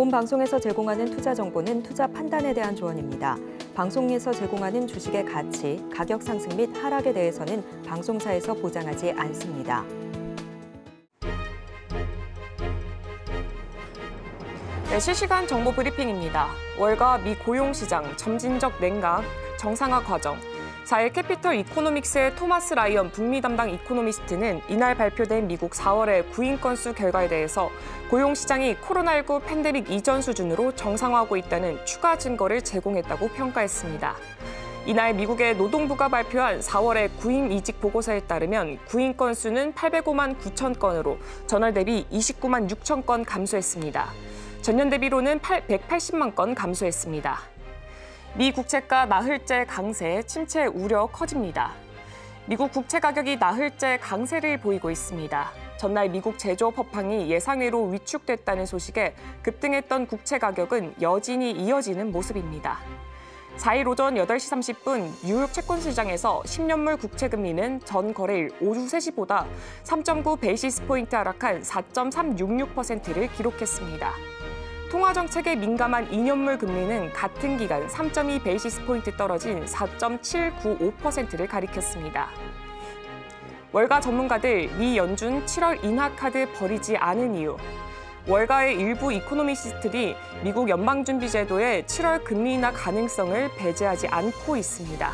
본 방송에서 제공하는 투자 정보는 투자 판단에 대한 조언입니다. 방송에서 제공하는 주식의 가치, 가격 상승 및 하락에 대해서는 방송사에서 보장하지 않습니다. 네, 실시간 정보 브리핑입니다. 월가 미 고용시장 점진적 냉각, 정상화 과정. 4일 캐피털 이코노믹스의 토마스 라이언 북미 담당 이코노미스트는 이날 발표된 미국 4월의 구인 건수 결과에 대해서 고용시장이 코로나19 팬데믹 이전 수준으로 정상화하고 있다는 추가 증거를 제공했다고 평가했습니다. 이날 미국의 노동부가 발표한 4월의 구인 이직 보고서에 따르면 구인 건수는 805만 9천 건으로 전월 대비 29만 6천 건 감소했습니다. 전년 대비로는 180만 건 감소했습니다. 미 국채가 나흘째 강세, 침체 우려 커집니다. 미국 국채 가격이 나흘째 강세를 보이고 있습니다. 전날 미국 제조업 업황이 예상외로 위축됐다는 소식에 급등했던 국채 가격은 여진이 이어지는 모습입니다. 4일 오전 8시 30분 뉴욕 채권 시장에서 10년물 국채 금리는 전 거래일 오후 3시보다 3.9 베이시스 포인트 하락한 4.366%를 기록했습니다. 통화 정책에 민감한 2년물 금리는 같은 기간 3.2 베이시스 포인트 떨어진 4.795%를 가리켰습니다. 월가 전문가들 미 연준 7월 인하 카드 버리지 않은 이유. 월가의 일부 이코노미스트들이 미국 연방준비제도의 7월 금리 인하 가능성을 배제하지 않고 있습니다.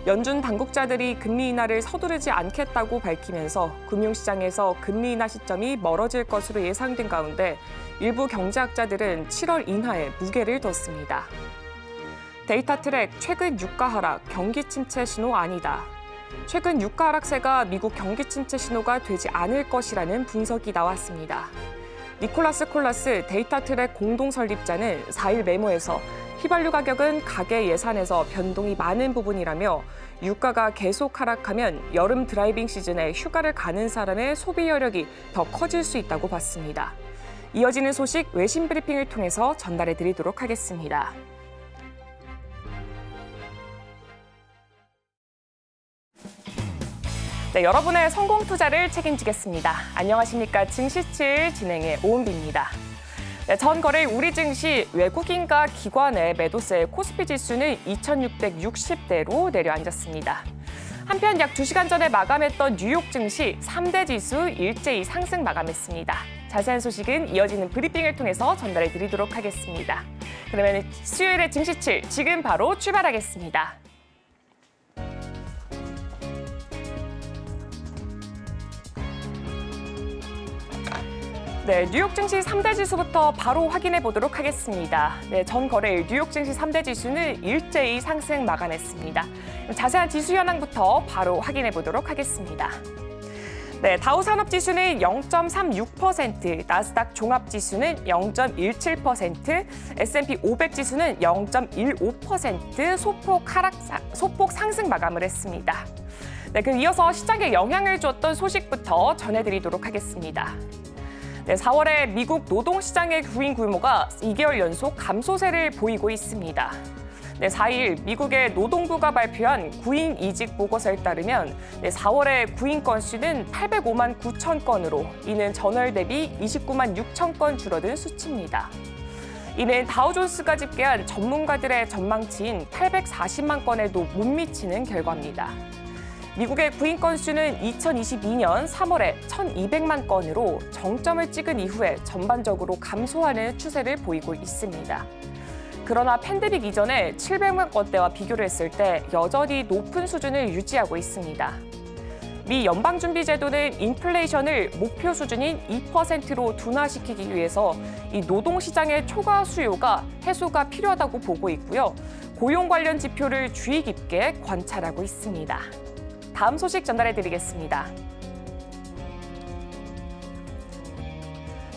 연준 당국자들이 금리 인하를 서두르지 않겠다고 밝히면서 금융시장에서 금리 인하 시점이 멀어질 것으로 예상된 가운데 일부 경제학자들은 7월 인하에 무게를 뒀습니다. 데이터 트랙 최근 유가 하락, 경기 침체 신호 아니다. 최근 유가 하락세가 미국 경기 침체 신호가 되지 않을 것이라는 분석이 나왔습니다. 니콜라스 콜라스 데이터 트랙 공동 설립자는 4일 메모에서 휘발유 가격은 가계 예산에서 변동이 많은 부분이라며 유가가 계속 하락하면 여름 드라이빙 시즌에 휴가를 가는 사람의 소비 여력이 더 커질 수 있다고 봤습니다. 이어지는 소식 외신 브리핑을 통해서 전달해 드리도록 하겠습니다. 네, 여러분의 성공 투자를 책임지겠습니다. 안녕하십니까. 증시7 진행의 오은비입니다. 네, 전 거래일 우리 증시 외국인과 기관의 매도세 코스피 지수는 2660대로 내려앉았습니다. 한편 약 2시간 전에 마감했던 뉴욕 증시 3대 지수 일제히 상승 마감했습니다. 자세한 소식은 이어지는 브리핑을 통해서 전달해 드리도록 하겠습니다. 그러면 수요일의 증시7 지금 바로 출발하겠습니다. 네, 뉴욕 증시 3대 지수부터 바로 확인해 보도록 하겠습니다. 네, 전 거래일 뉴욕 증시 3대 지수는 일제히 상승 마감했습니다. 자세한 지수 현황부터 바로 확인해 보도록 하겠습니다. 네, 다우 산업 지수는 0.36%, 나스닥 종합 지수는 0.17%, S&P 500 지수는 0.15% 소폭 상승 마감을 했습니다. 네, 이어서 시장에 영향을 줬던 소식부터 전해드리도록 하겠습니다. 네, 4월에 미국 노동시장의 구인 규모가 2개월 연속 감소세를 보이고 있습니다. 네, 4일 미국의 노동부가 발표한 구인 이직 보고서에 따르면 4월의 구인 건수는 805만 9천 건으로 이는 전월 대비 29만 6천 건 줄어든 수치입니다. 이는 다우존스가 집계한 전문가들의 전망치인 840만 건에도 못 미치는 결과입니다. 미국의 구인 건수는 2022년 3월에 1,200만 건으로 정점을 찍은 이후에 전반적으로 감소하는 추세를 보이고 있습니다. 그러나 팬데믹 이전에 700만 건대와 비교를 했을 때 여전히 높은 수준을 유지하고 있습니다. 미 연방준비제도는 인플레이션을 목표 수준인 2%로 둔화시키기 위해서 이 노동시장의 초과 수요가 해소가 필요하다고 보고 있고요. 고용 관련 지표를 주의 깊게 관찰하고 있습니다. 다음 소식 전달해드리겠습니다.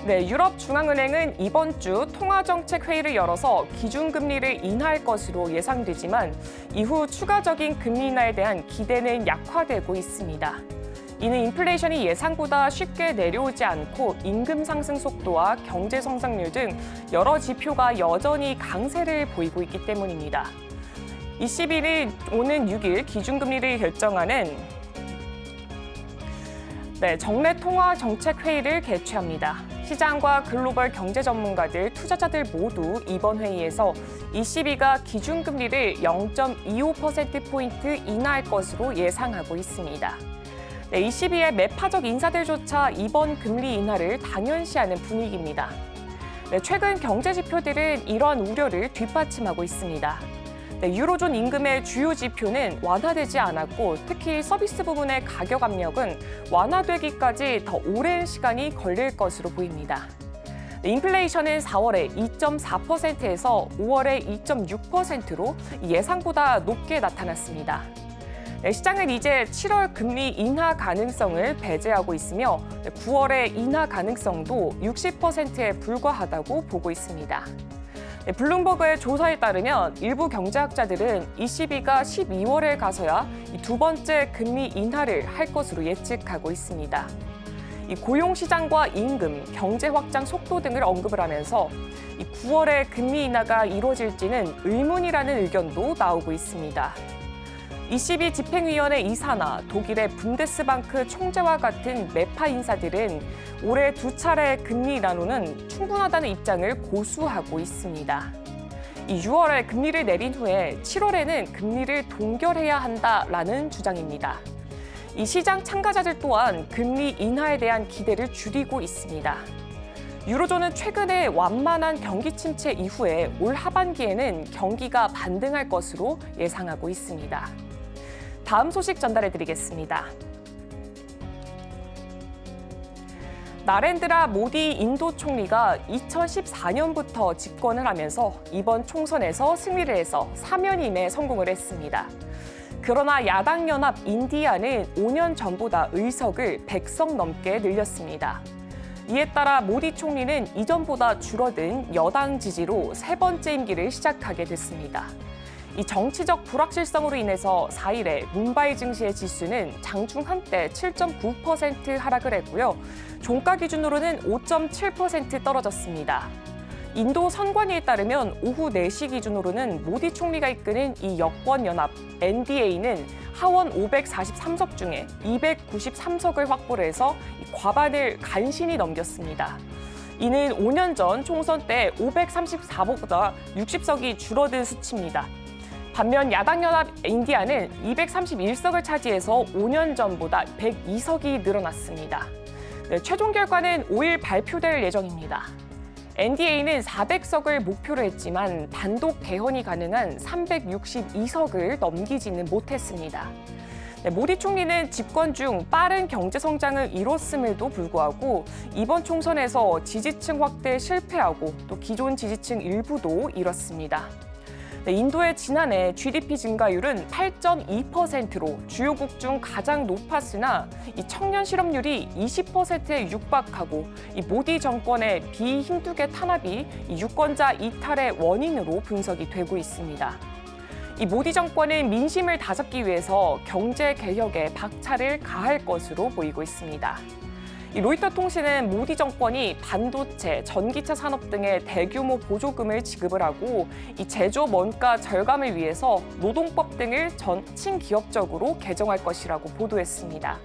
네, 유럽중앙은행은 이번 주 통화정책 회의를 열어서 기준금리를 인하할 것으로 예상되지만 이후 추가적인 금리 인하에 대한 기대는 약화되고 있습니다. 이는 인플레이션이 예상보다 쉽게 내려오지 않고 임금 상승 속도와 경제 성장률 등 여러 지표가 여전히 강세를 보이고 있기 때문입니다. ECB는 오는 6일 기준금리를 결정하는 네, 정례 통화 정책 회의를 개최합니다. 시장과 글로벌 경제 전문가들, 투자자들 모두 이번 회의에서 ECB가 기준금리를 0.25%포인트 인하할 것으로 예상하고 있습니다. 네, ECB의 매파적 인사들조차 이번 금리 인하를 당연시하는 분위기입니다. 네, 최근 경제 지표들은 이러한 우려를 뒷받침하고 있습니다. 네, 유로존 임금의 주요 지표는 완화되지 않았고 특히 서비스 부분의 가격 압력은 완화되기까지 더 오랜 시간이 걸릴 것으로 보입니다. 네, 인플레이션은 4월에 2.4%에서 5월에 2.6%로 예상보다 높게 나타났습니다. 네, 시장은 이제 7월 금리 인하 가능성을 배제하고 있으며 9월의 인하 가능성도 60%에 불과하다고 보고 있습니다. 네, 블룸버그의 조사에 따르면 일부 경제학자들은 ECB가 12월에 가서야 두 번째 금리 인하를 할 것으로 예측하고 있습니다. 이 고용 시장과 임금, 경제 확장 속도 등을 언급을 하면서 9월에 금리 인하가 이루어질지는 의문이라는 의견도 나오고 있습니다. ECB 집행위원회 이사나 독일의 분데스방크 총재와 같은 매파 인사들은 올해 2차례 금리 인하로는 충분하다는 입장을 고수하고 있습니다. 이 6월에 금리를 내린 후에 7월에는 금리를 동결해야 한다라는 주장입니다. 이 시장 참가자들 또한 금리 인하에 대한 기대를 줄이고 있습니다. 유로존은 최근에 완만한 경기 침체 이후에 올 하반기에는 경기가 반등할 것으로 예상하고 있습니다. 다음 소식 전달해드리겠습니다. 나렌드라 모디 인도 총리가 2014년부터 집권을 하면서 이번 총선에서 승리를 해서 사면임에 성공을 했습니다. 그러나 야당연합 인디아는 5년 전보다 의석을 100석 넘게 늘렸습니다. 이에 따라 모디 총리는 이전보다 줄어든 여당 지지로 세 번째 임기를 시작하게 됐습니다. 이 정치적 불확실성으로 인해서 4일에 문바이 증시의 지수는 장중 한때 7.9% 하락을 했고요. 종가 기준으로는 5.7% 떨어졌습니다. 인도 선관위에 따르면 오후 4시 기준으로는 모디 총리가 이끄는 이 여권연합 NDA는 하원 543석 중에 293석을 확보를 해서 과반을 간신히 넘겼습니다. 이는 5년 전 총선 때 534석보다 60석이 줄어든 수치입니다. 반면 야당연합 인디아는 231석을 차지해서 5년 전보다 102석이 늘어났습니다. 네, 최종 결과는 5일 발표될 예정입니다. NDA는 400석을 목표로 했지만 단독 대헌이 가능한 362석을 넘기지는 못했습니다. 네, 모디 총리는 집권 중 빠른 경제 성장을 이뤘음에도 불구하고 이번 총선에서 지지층 확대에 실패하고 또 기존 지지층 일부도 잃었습니다. 네, 인도의 지난해 GDP 증가율은 8.2%로 주요국 중 가장 높았으나 이 청년 실업률이 20%에 육박하고 이 모디 정권의 비힌두계 탄압이 이 유권자 이탈의 원인으로 분석이 되고 있습니다. 이 모디 정권은 민심을 다잡기 위해서 경제 개혁에 박차를 가할 것으로 보이고 있습니다. 이 로이터 통신은 모디 정권이 반도체, 전기차 산업 등의 대규모 보조금을 지급을 하고 이 제조업 원가 절감을 위해서 노동법 등을 친기업적으로 개정할 것이라고 보도했습니다.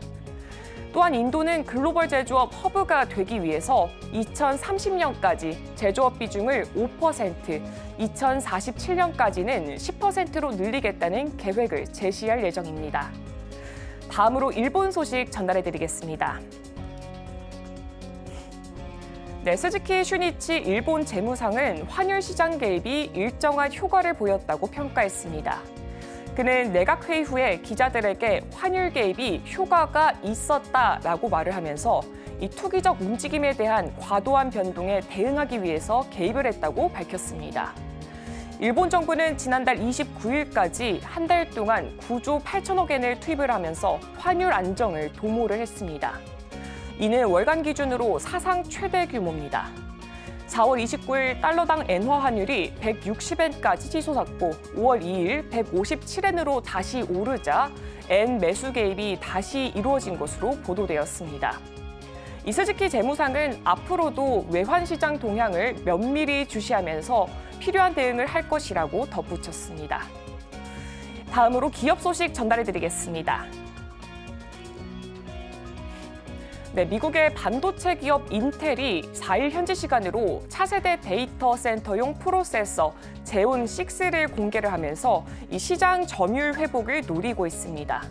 또한 인도는 글로벌 제조업 허브가 되기 위해서 2030년까지 제조업 비중을 5%, 2047년까지는 10%로 늘리겠다는 계획을 제시할 예정입니다. 다음으로 일본 소식 전달해드리겠습니다. 네, 스즈키 슈니치 일본 재무상은 환율 시장 개입이 일정한 효과를 보였다고 평가했습니다. 그는 내각회의 후에 기자들에게 환율 개입이 효과가 있었다라고 말을 하면서 이 투기적 움직임에 대한 과도한 변동에 대응하기 위해서 개입을 했다고 밝혔습니다. 일본 정부는 지난달 29일까지 한 달 동안 9조 8천억 엔을 투입을 하면서 환율 안정을 도모를 했습니다. 이는 월간 기준으로 사상 최대 규모입니다. 4월 29일 달러당 엔화 환율이 160엔까지 치솟았고 5월 2일 157엔으로 다시 오르자 엔 매수 개입이 다시 이루어진 것으로 보도되었습니다. 이 스즈키 재무상은 앞으로도 외환 시장 동향을 면밀히 주시하면서 필요한 대응을 할 것이라고 덧붙였습니다. 다음으로 기업 소식 전달해드리겠습니다. 네, 미국의 반도체 기업 인텔이 4일 현지 시간으로 차세대 데이터 센터용 프로세서 제온6를 공개를 하면서 이 시장 점유율 회복을 노리고 있습니다.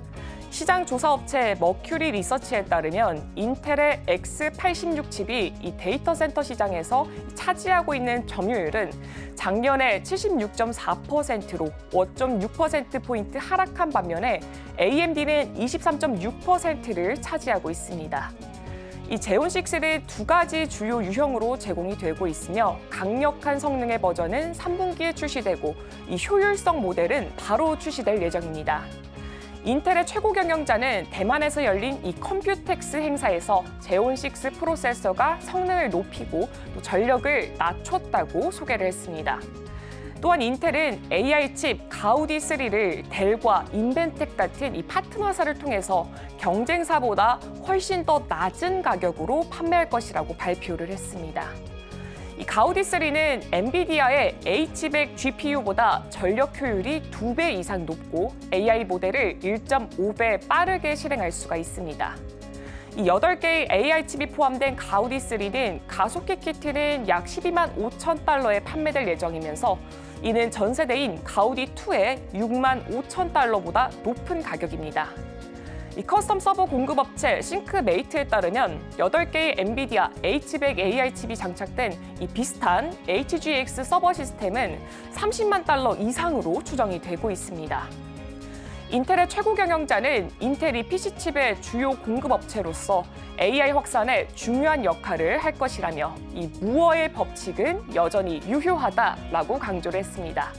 시장 조사 업체 머큐리 리서치에 따르면 인텔의 X86 칩이 이 데이터 센터 시장에서 차지하고 있는 점유율은 작년에 76.4%로 5.6%포인트 하락한 반면에 AMD는 23.6%를 차지하고 있습니다. 이 제온6는 두 가지 주요 유형으로 제공이 되고 있으며 강력한 성능의 버전은 3분기에 출시되고 이 효율성 모델은 바로 출시될 예정입니다. 인텔의 최고 경영자는 대만에서 열린 이 컴퓨텍스 행사에서 제온6 프로세서가 성능을 높이고 또 전력을 낮췄다고 소개를 했습니다. 또한 인텔은 AI 칩 가우디3를 델과 인벤텍 같은 이 파트너사를 통해서 경쟁사보다 훨씬 더 낮은 가격으로 판매할 것이라고 발표를 했습니다. 이 가우디3는 엔비디아의 H100 GPU보다 전력 효율이 2배 이상 높고 AI 모델을 1.5배 빠르게 실행할 수가 있습니다. 이 8개의 AI 칩이 포함된 가우디3는 가속기 키트는 약 12만 5천 달러에 판매될 예정이면서 이는 전 세대인 가우디2의 6만 5천 달러보다 높은 가격입니다. 이 커스텀 서버 공급업체 싱크메이트에 따르면 8개의 엔비디아 H100 AI 칩이 장착된 이 비슷한 HGX 서버 시스템은 30만 달러 이상으로 추정이 되고 있습니다. 인텔의 최고 경영자는 인텔이 PC칩의 주요 공급업체로서 AI 확산에 중요한 역할을 할 것이라며 이 무어의 법칙은 여전히 유효하다라고 강조를 했습니다.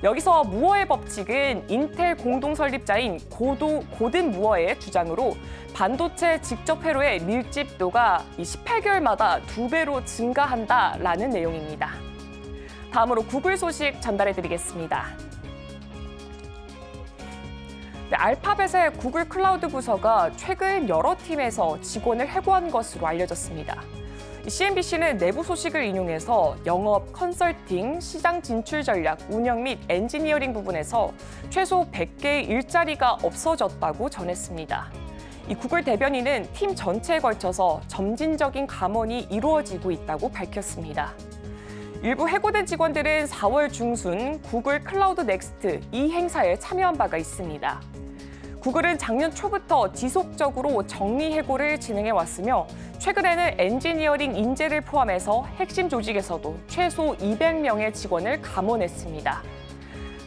여기서 무어의 법칙은 인텔 공동 설립자인 고든 무어의 주장으로 반도체 직접 회로의 밀집도가 18개월마다 2배로 증가한다라는 내용입니다. 다음으로 구글 소식 전달해드리겠습니다. 네, 알파벳의 구글 클라우드 부서가 최근 여러 팀에서 직원을 해고한 것으로 알려졌습니다. CNBC는 내부 소식을 인용해서 영업, 컨설팅, 시장 진출 전략, 운영 및 엔지니어링 부분에서 최소 100개의 일자리가 없어졌다고 전했습니다. 이 구글 대변인은 팀 전체에 걸쳐서 점진적인 감원이 이루어지고 있다고 밝혔습니다. 일부 해고된 직원들은 4월 중순 구글 클라우드 넥스트 이 행사에 참여한 바가 있습니다. 구글은 작년 초부터 지속적으로 정리 해고를 진행해 왔으며 최근에는 엔지니어링 인재를 포함해서 핵심 조직에서도 최소 200명의 직원을 감원했습니다.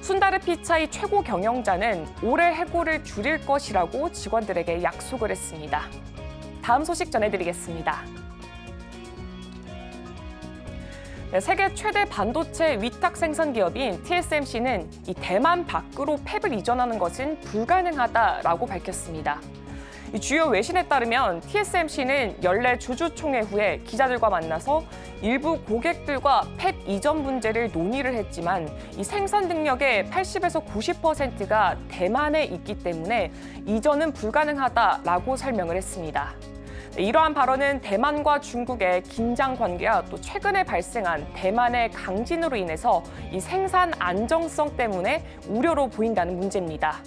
순다르 피차이 최고 경영자는 올해 해고를 줄일 것이라고 직원들에게 약속을 했습니다. 다음 소식 전해드리겠습니다. 네, 세계 최대 반도체 위탁 생산 기업인 TSMC는 이 대만 밖으로 팹을 이전하는 것은 불가능하다라고 밝혔습니다. 이 주요 외신에 따르면 TSMC는 연례 주주총회 후에 기자들과 만나서 일부 고객들과 팹 이전 문제를 논의를 했지만 이 생산 능력의 80에서 90%가 대만에 있기 때문에 이전은 불가능하다라고 설명을 했습니다. 이러한 발언은 대만과 중국의 긴장 관계와 또 최근에 발생한 대만의 강진으로 인해서 이 생산 안정성 때문에 우려로 보인다는 문제입니다.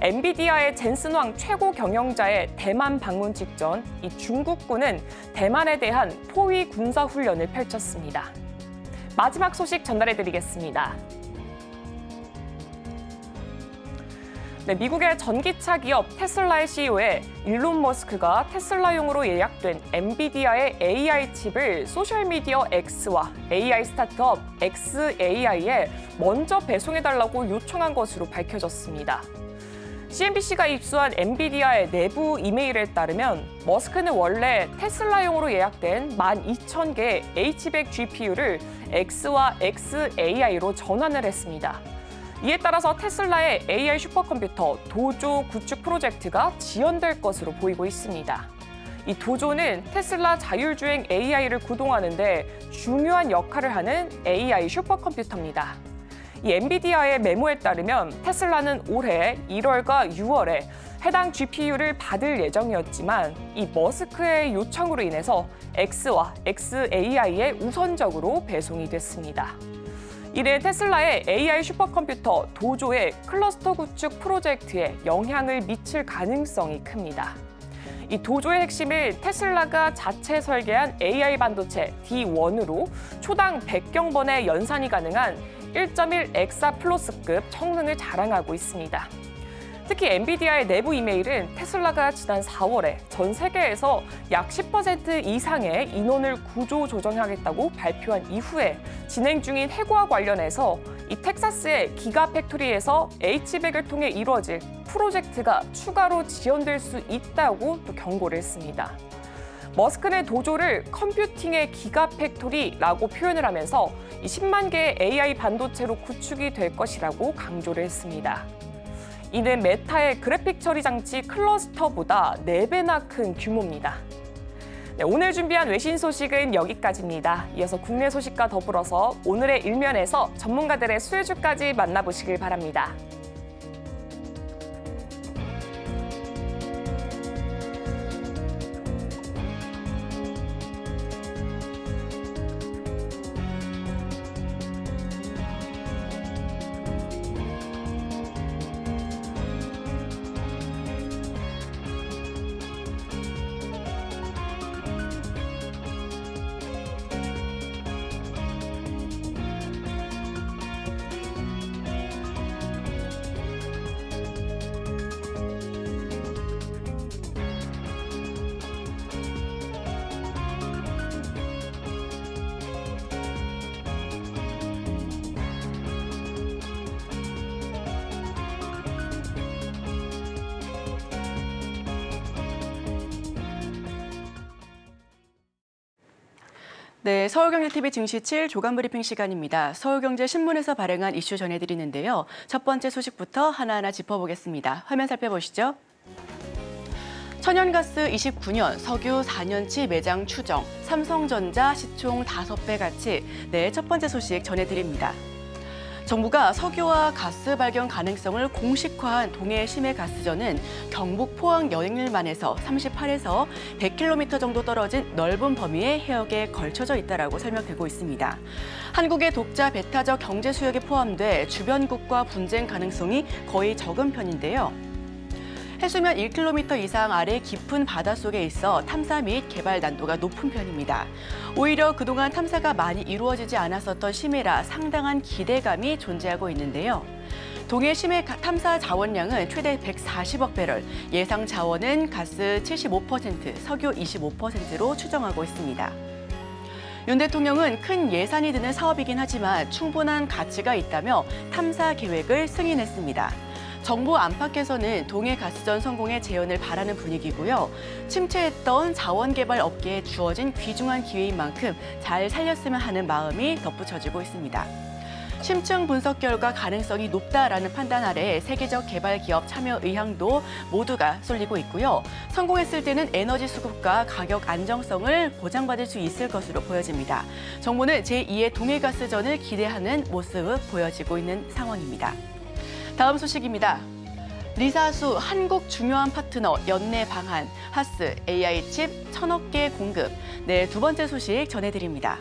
엔비디아의 젠슨 황 최고 경영자의 대만 방문 직전 이 중국군은 대만에 대한 포위 군사 훈련을 펼쳤습니다. 마지막 소식 전달해드리겠습니다. 네, 미국의 전기차 기업 테슬라의 CEO의 일론 머스크가 테슬라용으로 예약된 엔비디아의 AI 칩을 소셜미디어 X와 AI 스타트업 xAI에 먼저 배송해달라고 요청한 것으로 밝혀졌습니다. CNBC가 입수한 엔비디아의 내부 이메일에 따르면 머스크는 원래 테슬라용으로 예약된 12,000개의 H100 GPU를 X와 xAI로 전환을 했습니다. 이에 따라서 테슬라의 AI 슈퍼컴퓨터 도조 구축 프로젝트가 지연될 것으로 보이고 있습니다. 이 도조는 테슬라 자율주행 AI를 구동하는 데 중요한 역할을 하는 AI 슈퍼컴퓨터입니다. 이 엔비디아의 메모에 따르면 테슬라는 올해 1월과 6월에 해당 GPU를 받을 예정이었지만 이 머스크의 요청으로 인해서 X와 xAI에 우선적으로 배송이 됐습니다. 이는 테슬라의 AI 슈퍼컴퓨터 도조의 클러스터 구축 프로젝트에 영향을 미칠 가능성이 큽니다. 이 도조의 핵심은 테슬라가 자체 설계한 AI 반도체 D1으로 초당 100경번의 연산이 가능한 1.1 엑사플로스급 성능을 자랑하고 있습니다. 특히 엔비디아의 내부 이메일은 테슬라가 지난 4월에 전 세계에서 약 10% 이상의 인원을 구조 조정하겠다고 발표한 이후에 진행 중인 해고와 관련해서 이 텍사스의 기가 팩토리에서 H백을 통해 이루어질 프로젝트가 추가로 지연될 수 있다고 또 경고를 했습니다. 머스크는 도조를 컴퓨팅의 기가 팩토리라고 표현을 하면서 이 10만 개의 AI 반도체로 구축이 될 것이라고 강조를 했습니다. 이는 메타의 그래픽 처리 장치 클러스터보다 4배나 큰 규모입니다. 네, 오늘 준비한 외신 소식은 여기까지입니다. 이어서 국내 소식과 더불어서 오늘의 일면에서 전문가들의 수혜주까지 만나보시길 바랍니다. 네, 서울경제TV 증시 7 조간 브리핑 시간입니다. 서울경제신문에서 발행한 이슈 전해드리는데요. 첫 번째 소식부터 하나하나 짚어보겠습니다. 화면 살펴보시죠. 천연가스 29년, 석유 4년치 매장 추정, 삼성전자 시총 5배 가치. 네, 첫 번째 소식 전해드립니다. 정부가 석유와 가스 발견 가능성을 공식화한 동해 심해 가스전은 경북 포항 여행릴만에서 38에서 100km 정도 떨어진 넓은 범위의 해역에 걸쳐져 있다라고 설명되고 있습니다. 한국의 독자 배타적 경제 수역에 포함돼 주변국과 분쟁 가능성이 거의 적은 편인데요. 해수면 1km 이상 아래 깊은 바닷속에 있어 탐사 및 개발 난도가 높은 편입니다. 오히려 그동안 탐사가 많이 이루어지지 않았었던 심해라 상당한 기대감이 존재하고 있는데요. 동해 심해 탐사 자원량은 최대 140억 배럴, 예상 자원은 가스 75%, 석유 25%로 추정하고 있습니다. 윤 대통령은 큰 예산이 드는 사업이긴 하지만 충분한 가치가 있다며 탐사 계획을 승인했습니다. 정부 안팎에서는 동해 가스전 성공의 재현을 바라는 분위기고요. 침체했던 자원개발 업계에 주어진 귀중한 기회인 만큼 잘 살렸으면 하는 마음이 덧붙여지고 있습니다. 심층 분석 결과 가능성이 높다라는 판단 아래 세계적 개발 기업 참여 의향도 모두가 쏠리고 있고요. 성공했을 때는 에너지 수급과 가격 안정성을 보장받을 수 있을 것으로 보여집니다. 정부는 제2의 동해가스전을 기대하는 모습 보여지고 있는 상황입니다. 다음 소식입니다. 리사수 한국 중요한 파트너 연내 방한, 하스 AI 칩 1000억 개 공급. 네, 두 번째 소식 전해드립니다.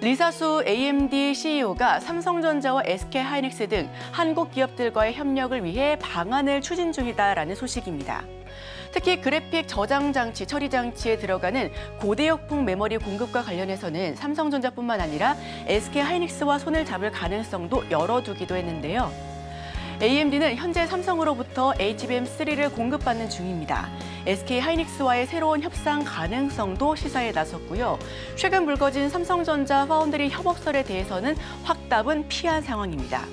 리사수 AMD CEO가 삼성전자와 SK하이닉스 등 한국 기업들과의 협력을 위해 방안을 추진 중이다라는 소식입니다. 특히 그래픽 저장 장치, 처리 장치에 들어가는 고대역폭 메모리 공급과 관련해서는 삼성전자뿐만 아니라 SK하이닉스와 손을 잡을 가능성도 열어두기도 했는데요. AMD는 현재 삼성으로부터 HBM3를 공급받는 중입니다. SK하이닉스와의 새로운 협상 가능성도 시사에 나섰고요. 최근 불거진 삼성전자 파운드리 협업설에 대해서는 확답은 피한 상황입니다.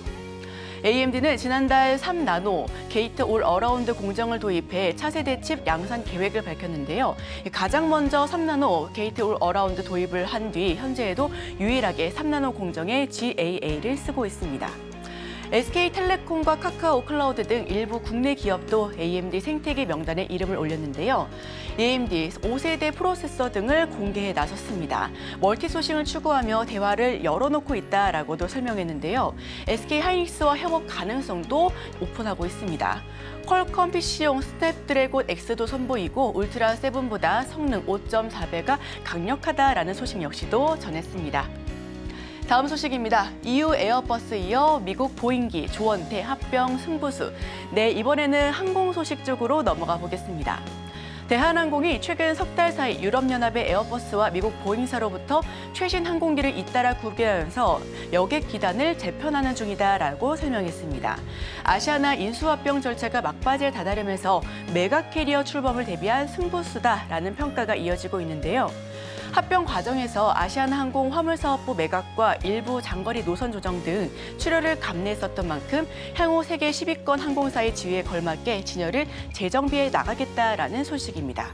AMD는 지난달 3나노 게이트 올 어라운드 공정을 도입해 차세대 칩 양산 계획을 밝혔는데요. 가장 먼저 3나노 게이트 올 어라운드 도입을 한 뒤 현재에도 유일하게 3나노 공정의 GAA를 쓰고 있습니다. SK텔레콤과 카카오 클라우드 등 일부 국내 기업도 AMD 생태계 명단에 이름을 올렸는데요. AMD 5세대 프로세서 등을 공개해 나섰습니다. 멀티소싱을 추구하며 대화를 열어놓고 있다라고도 설명했는데요. SK하이닉스와 협업 가능성도 오픈하고 있습니다. 퀄컴 PC용 스냅드래곤 X도 선보이고 울트라 7보다 성능 5.4배가 강력하다라는 소식 역시도 전했습니다. 다음 소식입니다. EU 에어버스 이어 미국 보잉기, 조원태 합병 승부수. 네, 이번에는 항공 소식 쪽으로 넘어가 보겠습니다. 대한항공이 최근 석 달 사이 유럽연합의 에어버스와 미국 보잉사로부터 최신 항공기를 잇따라 구비하면서 여객 기단을 재편하는 중이다라고 설명했습니다. 아시아나 인수합병 절차가 막바지에 다다르면서 메가 캐리어 출범을 대비한 승부수다라는 평가가 이어지고 있는데요. 합병 과정에서 아시아나항공 화물사업부 매각과 일부 장거리 노선 조정 등 출혈을 감내했었던 만큼 향후 세계 10위권 항공사의 지위에 걸맞게 진열을 재정비해 나가겠다라는 소식입니다.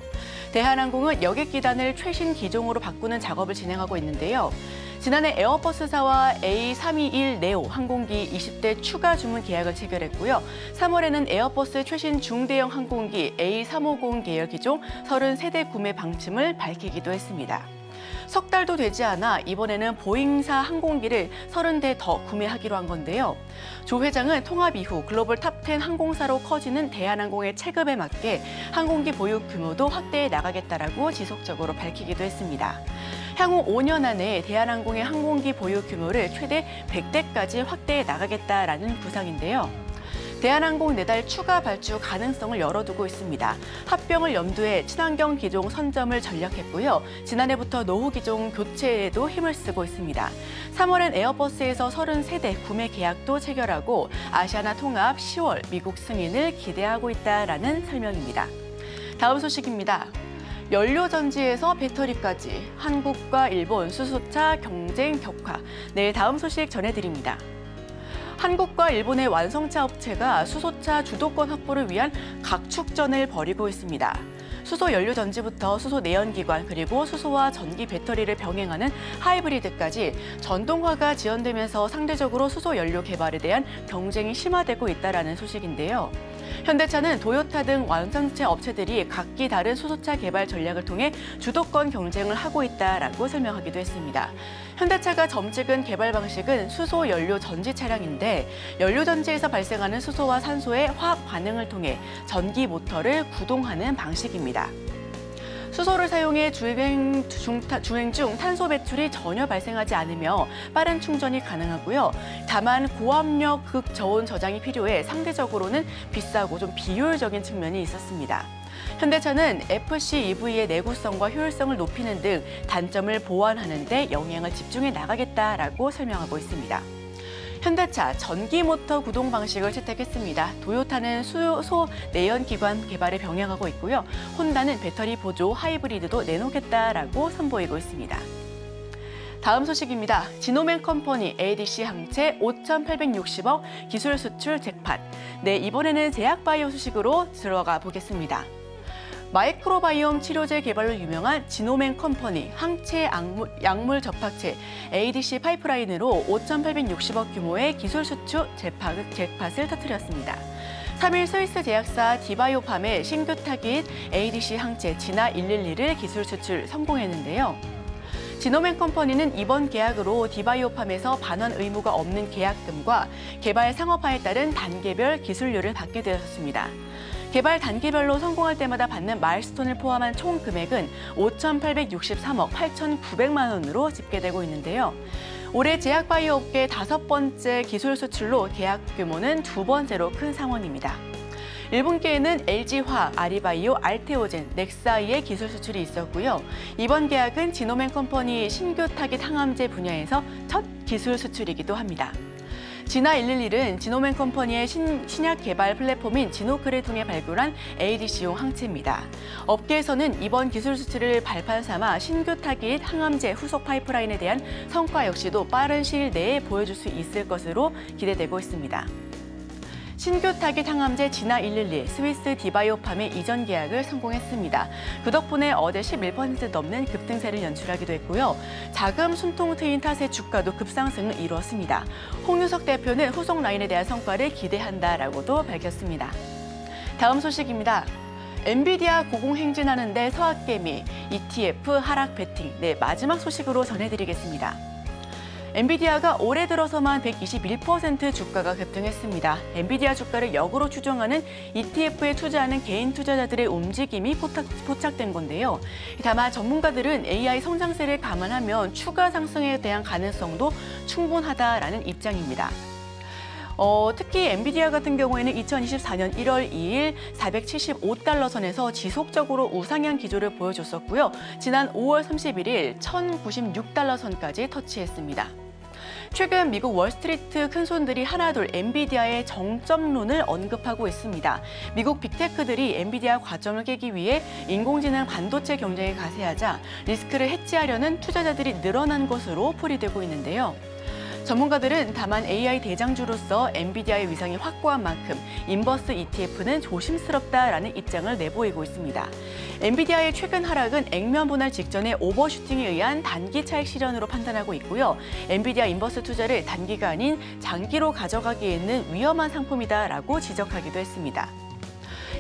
대한항공은 여객 기단을 최신 기종으로 바꾸는 작업을 진행하고 있는데요. 지난해 에어버스사와 A321 네오 항공기 20대 추가 주문 계약을 체결했고요. 3월에는 에어버스 최신 중대형 항공기 A350 계열 기종 33대 구매 방침을 밝히기도 했습니다. 석 달도 되지 않아 이번에는 보잉사 항공기를 30대 더 구매하기로 한 건데요. 조 회장은 통합 이후 글로벌 탑10 항공사로 커지는 대한항공의 체급에 맞게 항공기 보유 규모도 확대해 나가겠다라고 지속적으로 밝히기도 했습니다. 향후 5년 안에 대한항공의 항공기 보유 규모를 최대 100대까지 확대해 나가겠다라는 구상인데요. 대한항공 내달 추가 발주 가능성을 열어두고 있습니다. 합병을 염두에 친환경 기종 선점을 전략했고요. 지난해부터 노후 기종 교체에도 힘을 쓰고 있습니다. 3월엔 에어버스에서 33대 구매 계약도 체결하고 아시아나 통합 10월 미국 승인을 기대하고 있다라는 설명입니다. 다음 소식입니다. 연료전지에서 배터리까지 한국과 일본 수소차 경쟁 격화. 네, 다음 소식 전해드립니다. 한국과 일본의 완성차 업체가 수소차 주도권 확보를 위한 각축전을 벌이고 있습니다. 수소 연료 전지부터 수소 내연기관 그리고 수소와 전기 배터리를 병행하는 하이브리드까지 전동화가 지연되면서 상대적으로 수소 연료 개발에 대한 경쟁이 심화되고 있다는 소식인데요. 현대차는 도요타 등 완성차 업체들이 각기 다른 수소차 개발 전략을 통해 주도권 경쟁을 하고 있다라고 설명하기도 했습니다. 현대차가 점찍은 개발 방식은 수소 연료 전지 차량인데 연료 전지에서 발생하는 수소와 산소의 화학 반응을 통해 전기 모터를 구동하는 방식입니다. 수소를 사용해 주행 중 탄소 배출이 전혀 발생하지 않으며 빠른 충전이 가능하고요. 다만 고압력 극저온 저장이 필요해 상대적으로는 비싸고 좀 비효율적인 측면이 있었습니다. 현대차는 FCEV의 내구성과 효율성을 높이는 등 단점을 보완하는 데 영향을 집중해 나가겠다라고 설명하고 있습니다. 현대차 전기 모터 구동 방식을 채택했습니다. 도요타는 수소 내연기관 개발에 병행하고 있고요. 혼다는 배터리 보조 하이브리드도 내놓겠다라고 선보이고 있습니다. 다음 소식입니다. 지노맨 컴퍼니 ADC 항체 5,860억 기술 수출 잭팟. 네, 이번에는 제약바이오 소식으로 들어가 보겠습니다. 마이크로바이옴 치료제 개발로 유명한 지노맨 컴퍼니 항체 약물 접합체 ADC 파이프라인으로 5,860억 규모의 기술 수출 잭팟을 터뜨렸습니다. 3일 스위스 제약사 디바이오팜의 신규 타깃 ADC 항체 지나 112를 기술 수출 성공했는데요. 지노맨 컴퍼니는 이번 계약으로 디바이오팜에서 반환 의무가 없는 계약금과 개발 상업화에 따른 단계별 기술료를 받게 되었습니다. 개발 단계별로 성공할 때마다 받는 마일스톤을 포함한 총 금액은 5,863억 8,900만 원으로 집계되고 있는데요. 올해 제약바이오 업계 5번째 기술 수출로 계약 규모는 2번째로 큰 상황입니다. 1분기에는 LG화학, 아리바이오, 알테오젠, 넥사이의 기술 수출이 있었고요. 이번 계약은 지노맨 컴퍼니 신규 타깃 항암제 분야에서 첫 기술 수출이기도 합니다. 지나 111은 지노맨 컴퍼니의 신약 개발 플랫폼인 지노클을 통해 발굴한 ADC용 항체입니다. 업계에서는 이번 기술 수출을 발판 삼아 신규 타깃 항암제 후속 파이프라인에 대한 성과 역시도 빠른 시일 내에 보여줄 수 있을 것으로 기대되고 있습니다. 신규 타깃 항암제 지나 111 스위스 디바이오팜의 이전 계약을 성공했습니다. 그 덕분에 어제 11% 넘는 급등세를 연출하기도 했고요. 자금 숨통 트인 탓에 주가도 급상승을 이루었습니다. 홍유석 대표는 후속 라인에 대한 성과를 기대한다라고도 밝혔습니다. 다음 소식입니다. 엔비디아 고공행진하는데 서학개미, ETF 하락 베팅. 네, 마지막 소식으로 전해드리겠습니다. 엔비디아가 올해 들어서만 121% 주가가 급등했습니다. 엔비디아 주가를 역으로 추종하는 ETF에 투자하는 개인 투자자들의 움직임이 포착된 건데요. 다만 전문가들은 AI 성장세를 감안하면 추가 상승에 대한 가능성도 충분하다라는 입장입니다. 특히 엔비디아 같은 경우에는 2024년 1월 2일 475달러 선에서 지속적으로 우상향 기조를 보여줬었고요. 지난 5월 31일 1096달러 선까지 터치했습니다. 최근 미국 월스트리트 큰손들이 하나둘 엔비디아의 정점론을 언급하고 있습니다. 미국 빅테크들이 엔비디아 과점을 깨기 위해 인공지능 반도체 경쟁에 가세하자 리스크를 해지하려는 투자자들이 늘어난 것으로 풀이되고 있는데요. 전문가들은 다만 AI 대장주로서 엔비디아의 위상이 확고한 만큼 인버스 ETF는 조심스럽다라는 입장을 내보이고 있습니다. 엔비디아의 최근 하락은 액면 분할 직전의 오버슈팅에 의한 단기 차익 실현으로 판단하고 있고요. 엔비디아 인버스 투자를 단기가 아닌 장기로 가져가기에는 위험한 상품이다라고 지적하기도 했습니다.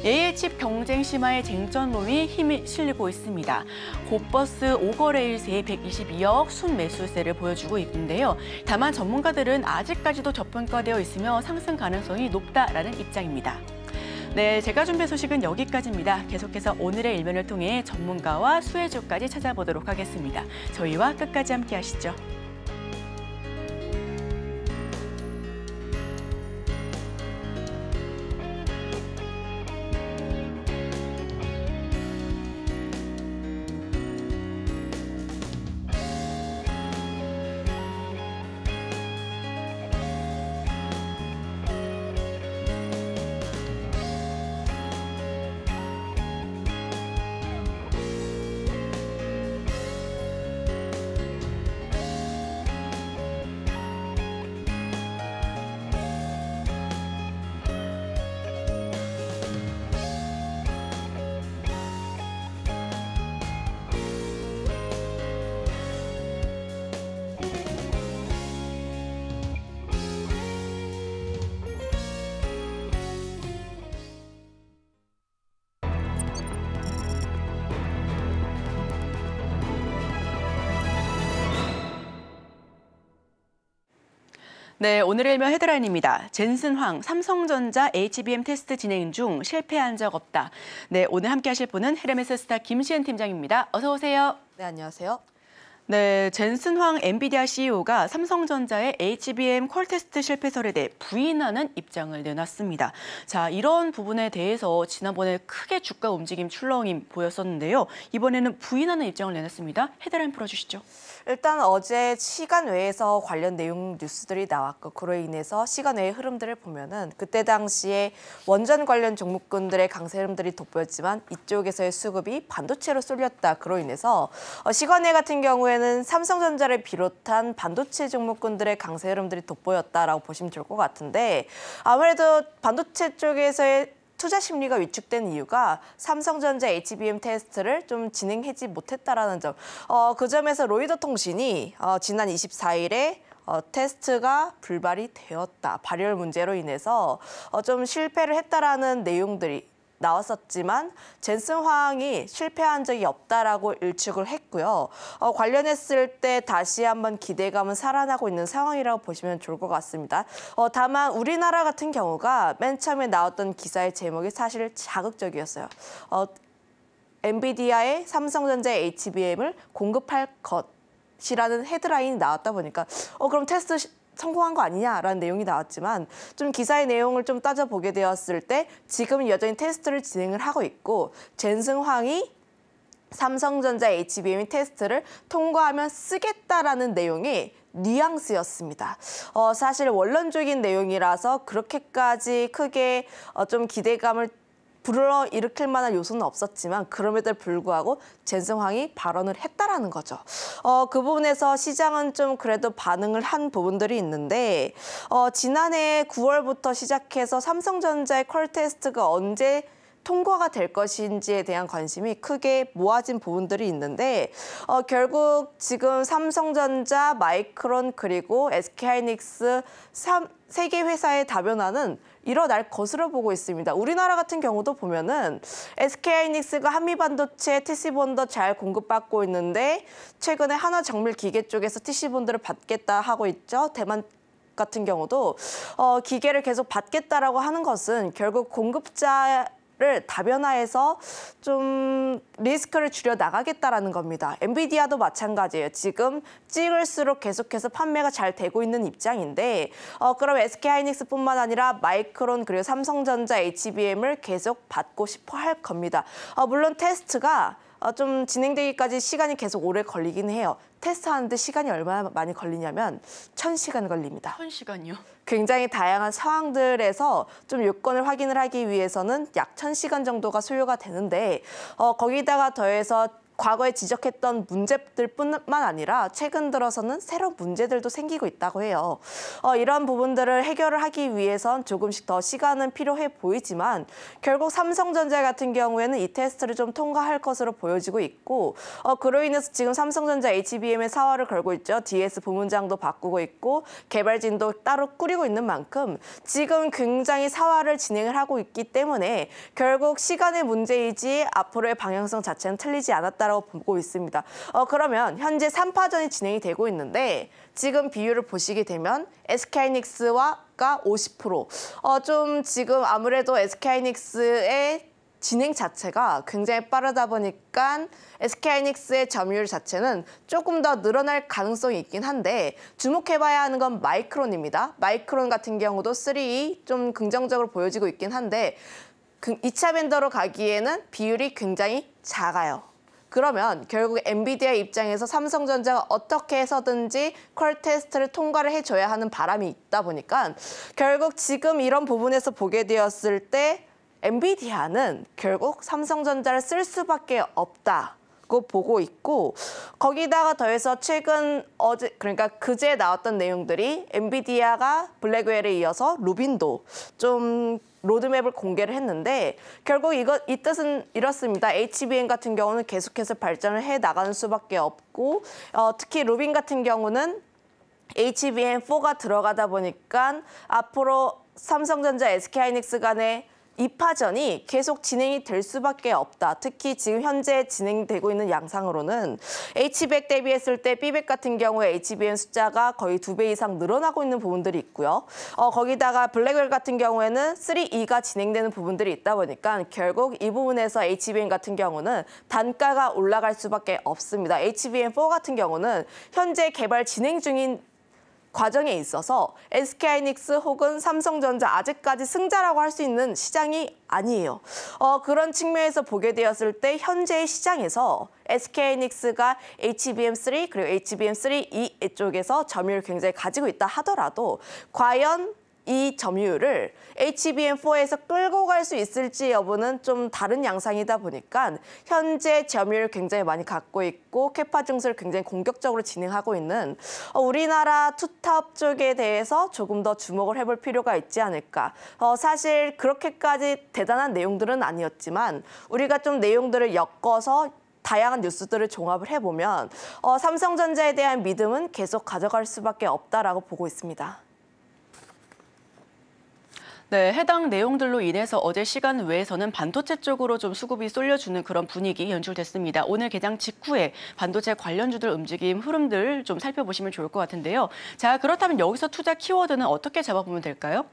AI 칩 경쟁 심화의 쟁점론이 힘이 실리고 있습니다. 곧버스 5거래일새에 122억 순매수세를 보여주고 있는데요. 다만 전문가들은 아직까지도 저평가되어 있으며 상승 가능성이 높다라는 입장입니다. 네, 제가 준비한 소식은 여기까지입니다. 계속해서 오늘의 일면을 통해 전문가와 수혜주까지 찾아보도록 하겠습니다. 저희와 끝까지 함께 하시죠. 네, 오늘의 일면 헤드라인입니다. 젠슨 황, 삼성전자 HBM 테스트 진행 중 실패한 적 없다. 네, 오늘 함께 하실 분은 헤르메스 스타 김시은 팀장입니다. 어서 오세요. 네, 안녕하세요. 네, 젠슨 황 엔비디아 CEO가 삼성전자의 HBM 콜 테스트 실패설에 대해 부인하는 입장을 내놨습니다. 자, 이런 부분에 대해서 지난번에 크게 주가 움직임 출렁임 보였었는데요. 이번에는 부인하는 입장을 내놨습니다. 헤드라인 풀어주시죠. 일단 어제 시간 외에서 관련 내용 뉴스들이 나왔고 그로 인해서 시간 외의 흐름들을 보면은 그때 당시에 원전 관련 종목군들의 강세 흐름들이 돋보였지만 이쪽에서의 수급이 반도체로 쏠렸다. 그로 인해서 시간 외 같은 경우에는 삼성전자를 비롯한 반도체 종목군들의 강세 흐름들이 돋보였다라고 보시면 좋을 것 같은데 아무래도 반도체 쪽에서의 투자 심리가 위축된 이유가 삼성전자 HBM 테스트를 좀 진행하지 못했다라는 점. 그 점에서 로이더 통신이 지난 24일에 테스트가 불발이 되었다. 발열 문제로 인해서 좀 실패를 했다라는 내용들이 나왔었지만 젠슨 황이 실패한 적이 없다라고 일축을 했고요. 관련했을 때 다시 한번 기대감은 살아나고 있는 상황이라고 보시면 좋을 것 같습니다. 다만 우리나라 같은 경우가 맨 처음에 나왔던 기사의 제목이 사실 자극적이었어요. 엔비디아의 삼성전자 HBM을 공급할 것이라는 헤드라인이 나왔다 보니까 그럼 테스트 성공한 거 아니냐라는 내용이 나왔지만 좀 기사의 내용을 좀 따져보게 되었을 때 지금은 여전히 테스트를 진행을 하고 있고 젠슨 황이 삼성전자 HBM 테스트를 통과하면 쓰겠다라는 내용이 뉘앙스였습니다. 사실 원론적인 내용이라서 그렇게까지 크게 좀 기대감을 불러일으킬 만한 요소는 없었지만 그럼에도 불구하고 젠슨 황이 발언을 했다라는 거죠. 그 부분에서 시장은 좀 그래도 반응을 한 부분들이 있는데 지난해 9월부터 시작해서 삼성전자의 콜 테스트가 언제 통과가 될 것인지에 대한 관심이 크게 모아진 부분들이 있는데 결국 지금 삼성전자, 마이크론 그리고 SK하이닉스 3개 회사의 다변화는 일어날 것으로 보고 있습니다. 우리나라 같은 경우도 보면은 SK하이닉스가 한미반도체 TC본드 잘 공급받고 있는데 최근에 한화정밀기계 쪽에서 TC본드를 받겠다 하고 있죠. 대만 같은 경우도 기계를 계속 받겠다라고 하는 것은 결국 공급자를 를 다변화해서 좀 리스크를 줄여 나가겠다라는 겁니다. 엔비디아도 마찬가지예요. 지금 찍을수록 계속해서 판매가 잘 되고 있는 입장인데 그럼 SK하이닉스뿐만 아니라 마이크론 그리고 삼성전자 HBM을 계속 받고 싶어 할 겁니다. 물론 테스트가 좀 진행되기까지 시간이 계속 오래 걸리긴 해요. 테스트하는데 시간이 얼마나 많이 걸리냐면 1000시간 걸립니다. 1000시간이요? 굉장히 다양한 상황들에서 좀 요건을 확인을 하기 위해서는 약 1000시간 정도가 소요가 되는데 거기다가 더해서 과거에 지적했던 문제들뿐만 아니라 최근 들어서는 새로운 문제들도 생기고 있다고 해요. 이런 부분들을 해결을 하기 위해선 조금씩 더 시간은 필요해 보이지만 결국 삼성전자 같은 경우에는 이 테스트를 좀 통과할 것으로 보여지고 있고 그로 인해서 지금 삼성전자 HBM에 사활을 걸고 있죠. DS 부문장도 바꾸고 있고 개발진도 따로 꾸리고 있는 만큼 지금 굉장히 사활을 진행을 하고 있기 때문에 결국 시간의 문제이지 앞으로의 방향성 자체는 틀리지 않았다라고 보고 있습니다. 그러면 현재 3파전이 진행이 되고 있는데 지금 비율을 보시게 되면 SK하이닉스가 50%. 좀 지금 아무래도 SK하이닉스의 진행 자체가 굉장히 빠르다 보니까 SK하이닉스의 점유율 자체는 조금 더 늘어날 가능성이 있긴 한데 주목해봐야 하는 건 마이크론입니다. 마이크론 같은 경우도 3 좀 긍정적으로 보여지고 있긴 한데 2차 벤더로 가기에는 비율이 굉장히 작아요. 그러면 결국 엔비디아 입장에서 삼성전자가 어떻게 해서든지 퀄 테스트를 통과를 해줘야 하는 바람이 있다 보니까 결국 지금 이런 부분에서 보게 되었을 때 엔비디아는 결국 삼성전자를 쓸 수밖에 없다고 보고 있고 거기다가 더해서 최근 그러니까 그제 나왔던 내용들이 엔비디아가 블랙웰에 이어서 루빈도 좀 로드맵을 공개를 했는데 결국 이 뜻은 이렇습니다. HBM 같은 경우는 계속해서 발전을 해 나가는 수밖에 없고 특히 루빈 같은 경우는 HBM4가 들어가다 보니까 앞으로 삼성전자, SK하이닉스 간의 2파전이 계속 진행이 될 수밖에 없다. 특히 지금 현재 진행되고 있는 양상으로는 H백 대비했을 때 B백 같은 경우에 HBM 숫자가 거의 2배 이상 늘어나고 있는 부분들이 있고요. 거기다가 블랙웰 같은 경우에는 3E가 진행되는 부분들이 있다 보니까 결국 이 부분에서 HBM 같은 경우는 단가가 올라갈 수밖에 없습니다. HBM4 같은 경우는 현재 개발 진행 중인 과정에 있어서 SK하이닉스 혹은 삼성전자 아직까지 승자라고 할 수 있는 시장이 아니에요. 그런 측면에서 보게 되었을 때 현재의 시장에서 SK하이닉스가 HBM3 그리고 HBM3E 쪽에서 점유율을 굉장히 가지고 있다 하더라도 과연 이 점유율을 HBM4에서 끌고 갈 수 있을지 여부는 좀 다른 양상이다 보니까 현재 점유율을 굉장히 많이 갖고 있고 캐파 증설을 굉장히 공격적으로 진행하고 있는 우리나라 투탑 쪽에 대해서 조금 더 주목을 해볼 필요가 있지 않을까. 사실 그렇게까지 대단한 내용들은 아니었지만 우리가 좀 내용들을 엮어서 다양한 뉴스들을 종합을 해보면 삼성전자에 대한 믿음은 계속 가져갈 수밖에 없다라고 보고 있습니다. 네, 해당 내용들로 인해서 어제 시간 외에서는 반도체 쪽으로 좀 수급이 쏠려주는 그런 분위기 연출됐습니다. 오늘 개장 직후에 반도체 관련주들 움직임 흐름들 좀 살펴보시면 좋을 것 같은데요. 자, 그렇다면 여기서 투자 키워드는 어떻게 잡아보면 될까요?